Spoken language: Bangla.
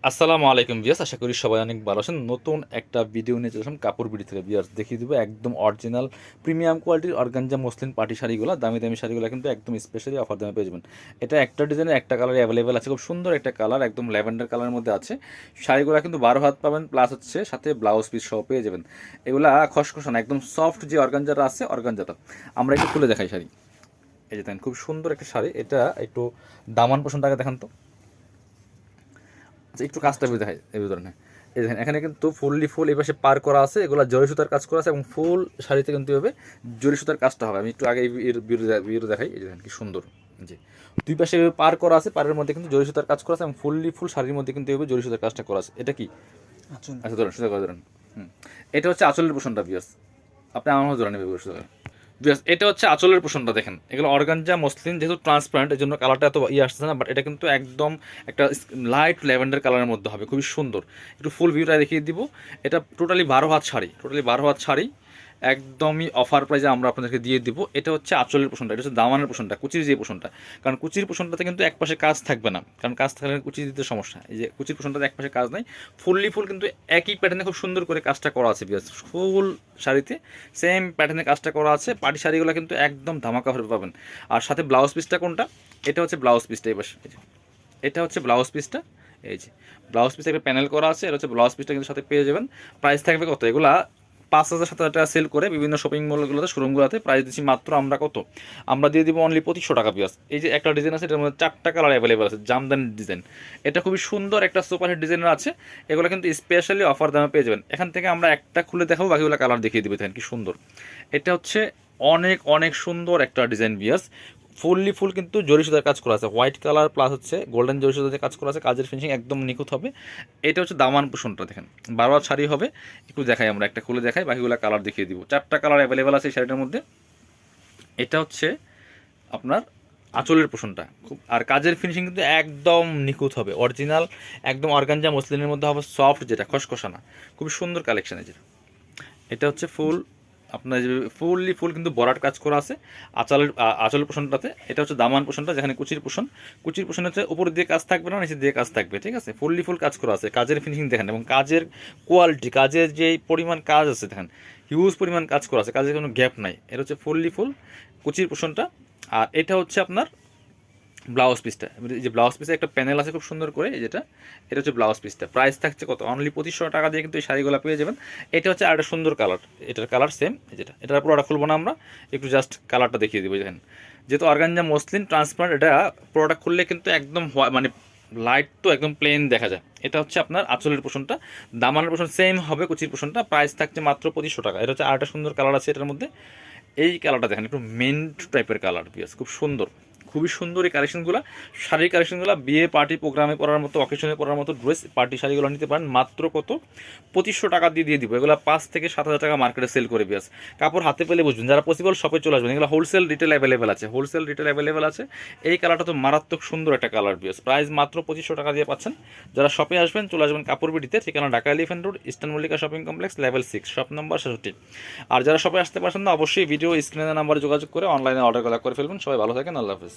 আসসালামু আলাইকুম ভিউয়ার্স, আশা করি সবাই অনেক ভালো আছেন। নতুন একটা ভিডিও নিয়ে চলে আসলাম কাপড় বিডি থেকে। ভিউয়ার্স দেখিয়ে দিব একদম অরিজিনাল প্রিমিয়াম কোয়ালিটির অর্গানজা মসলিন পার্টি শাড়িগুলো, দামি দামি শাড়িগুলো কিন্তু একদম স্পেশালি অফার দামে পেয়ে যাবেন। এটা একটা ডিজাইনের একটা কালার অ্যাভেলেবেল আছে, খুব সুন্দর একটা কালার, একদম ল্যাভেন্ডার কালারের মধ্যে আছে। শাড়িগুলো কিন্তু 12 হাত পাবেন, প্লাস হচ্ছে সাথে ব্লাউজ পিস সহ পেয়ে যাবেন। এগুলা খসখসানা একদম সফট যে অর্গানজাটা আছে, অর্গানজাটা আমরা একটু খুলে দেখাই শাড়ি। এই যে দেখেন খুব সুন্দর একটা শাড়ি, এটা একটু দামান পোষণটাকে দেখান তো। আচ্ছা, একটু কাজটা দেখাই এই ধরনের। এই দেখেন এখানে কিন্তু ফুল এই পাশে পার করা আছে, এগুলো জরি সুতার কাজ করা আছে এবং ফুল শাড়িতে কিন্তু এভাবে জরি সুতার কাজটা হবে। আমি একটু আগে এর ভিডিও দেখাই। এই দেখেন কি সুন্দর, জি দুই পাশে এভাবে পার করা আছে, পারের মধ্যে কিন্তু জরি সুতার কাজ করা আছে এবং ফুল শাড়ির মধ্যে কিন্তু এভাবে জরি সুতার কাজটা করা আছে। এটা কি আচ্ছা ধরেন সুতা করে ধরেন। এটা হচ্ছে আঁচলের পোষণটা বিয়াস, আপনি আমার ধরে নেবে সুতা। বিকজ এটা হচ্ছে আঁচলের পোষণটা দেখেন, এগুলো অর্গানজা মসলিন যেহেতু ট্রান্সপারেন্ট, এই জন্য কালারটা এত আসছে না, বাট এটা কিন্তু একদম একটা লাইট ল্যাভেন্ডার কালারের মধ্যে হবে, খুবই সুন্দর। একটু ফুল ভিউটা দেখিয়ে দিব। এটা টোটালি 12 হাত শাড়ি, একদমই অফার প্রাইজে আমরা আপনাদেরকে দিয়ে দিব। এটা হচ্ছে আঁচলের পোষণটা, এটা হচ্ছে দামানের পোষণটা, কুচির যে পোষণটা। কারণ কুচির পোষণটাতে কিন্তু এক পাশে কাজ থাকবে না, কারণ কাজ থাকলে কুচি দিতে সমস্যা। এই যে কুচির পোষণটাতে এক পাশে কাজ নাই, ফুল কিন্তু একই প্যাটার্নে খুব সুন্দর করে কাজটা করা আছে। বিকজ ফুল শাড়িতে সেম প্যাটার্নে কাজটা করা আছে। পাটি শাড়িগুলো কিন্তু একদম ধামাকা পাবেন। আর সাথে ব্লাউজ পিসটা কোনটা, এটা হচ্ছে ব্লাউজ পিসটা। এবার এটা হচ্ছে ব্লাউজ পিসটা। এই যে ব্লাউজ পিসে একটা প্যানেল করা আছে, এটা হচ্ছে ব্লাউজ পিসটা কিন্তু সাথে পেয়ে যাবেন। প্রাইস থাকবে কত, এগুলা 5,000-7,000 টাকা সেল করে বিভিন্ন শপিং মলগুলোতে, শোরুমগুলোতে প্রাইস দিচ্ছি মাত্র আমরা কত, আমরা দিয়ে দিব অনলি 2500 টাকা পিস। এই যে একটা ডিজাইন আছে, এটার মধ্যে 4টা কালার অ্যাভেলেবেল আছে, জামদানি ডিজাইন। এটা খুবই সুন্দর একটা সুপারহিট ডিজাইনের আছে। এগুলো কিন্তু স্পেশালি অফার দামে পেয়ে যাবেন। এখান থেকে আমরা একটা খুলে দেখাবো, বাকিগুলো কালার দেখিয়ে দিব। দেখেন কি সুন্দর, এটা হচ্ছে অনেক অনেক সুন্দর একটা ডিজাইন বিয়াস। ফুল কিন্তু জরি সুতার কাজ করা আছে, হোয়াইট কালার প্লাস হচ্ছে গোল্ডেন জরি সুতার কাজ করা আছে, কাজের ফিনিশিং একদম নিখুঁত হবে। এটা হচ্ছে দামান পোষণটা দেখেন, 12 হাত শাড়ি হবে। একটু দেখাই, আমরা একটা খুলে দেখাই, বাকিগুলো কালার দেখিয়ে দিব। 4টা কালার অ্যাভেলেবেল আছে এই শাড়িটার মধ্যে। এটা হচ্ছে আপনার আঁচলের পোষণটা খুব, আর কাজের ফিনিশিং কিন্তু একদম নিখুঁত হবে, অরিজিনাল একদম অর্গানজা মসলিনের মধ্যে হবে, সফট যেটা, খসখসানা, খুবই সুন্দর কালেকশন। যেটা এটা হচ্ছে ফুল, আপনার যে ফুল কিন্তু বরাট কাজ করা আছে আঁচলের পোষণটাতে। এটা হচ্ছে দামান পোষণটা, যেখানে কুচির পোষণ হচ্ছে উপর দিয়ে কাজ থাকবে না, নিচে দিয়ে কাজ থাকবে, ঠিক আছে। ফুল কাজ করা আছে, কাজের ফিনিশিং দেখেন এবং কাজের কোয়ালিটি, কাজের যে পরিমাণ কাজ আছে দেখেন, হিউজ পরিমাণ কাজ করা আছে, কাজের কোনো গ্যাপ নাই। এটা হচ্ছে ফুল কুচির পোষণটা। আর এটা হচ্ছে আপনার ব্লাউজ পিসটা, যে ব্লাউজ পিসে একটা প্যানেল আছে খুব সুন্দর করে, যেটা এটা হচ্ছে ব্লাউজ পিসটা। প্রাইস থাকছে কত, অনলি 2500 টাকা দিয়ে কিন্তু এই শাড়িগুলো পেয়ে যাবেন। এটা হচ্ছে আরেকটা সুন্দর কালার, এটার কালার সেম, যেটা এটার পুরোটা খুলবো না আমরা, একটু জাস্ট কালারটা দেখিয়ে দিব। দেখেন যেহেতু অর্গানজা মসলিন ট্রান্সপারেন্ট, এটা পুরোটা খুললে কিন্তু একদম মানে লাইট তো একদম প্লেন দেখা যায়। এটা হচ্ছে আপনার আঁচলের পোষণটা, দামানের পোষণ সেম হবে, কুচির পোষণটা। প্রাইস থাকছে মাত্র 2500 টাকা। এটা হচ্ছে আরেকটা সুন্দর কালার আছে এটার মধ্যে, এই কালারটা দেখেন, একটু মেন্ট টাইপের কালার, পিয়াস খুব সুন্দর, খুবই সুন্দর এই কালেকশনগুলো। শাড়ির কালেকশনগুলো বিয়ে পার্টি প্রোগ্রামে পরার মতো, অকেশনে পরার মতো ড্রেস পার্টি শাড়িগুলো নিতে পারেন মাত্র কত, 2500 টাকা দিয়ে দিব। এগুলো 5 থেকে 7,000 টাকা মার্কেটে সেল করে। বিয়াস কাপড় হাতে পেলে বুঝবেন, যারা পসিবল শপে চলে আসবেন। এগুলো হোলসেল রিটেল অ্যাভেলেবেল আছে, এই কালারটা তো মারাত্মক সুন্দর একটা কালার। বিয়াস প্রাইস মাত্র 2500 টাকা দিয়ে পাচ্ছেন। যারা শপে আসবেন চলে আসবেন কাপড় বিডিতে, ঠিকানা Dhaka elephant road, eastern Mallika shopping complex, level 6, shop number 66। আর যারা শপে আসতে পারছেন না, অবশ্যই ভিডিও স্ক্রিনের নাম্বারে যোগাযোগ করে অনলাইনে অর্ডার করে ফেলবেন। সবাই ভালো থাকেন, আল্লাহ হাফেজ।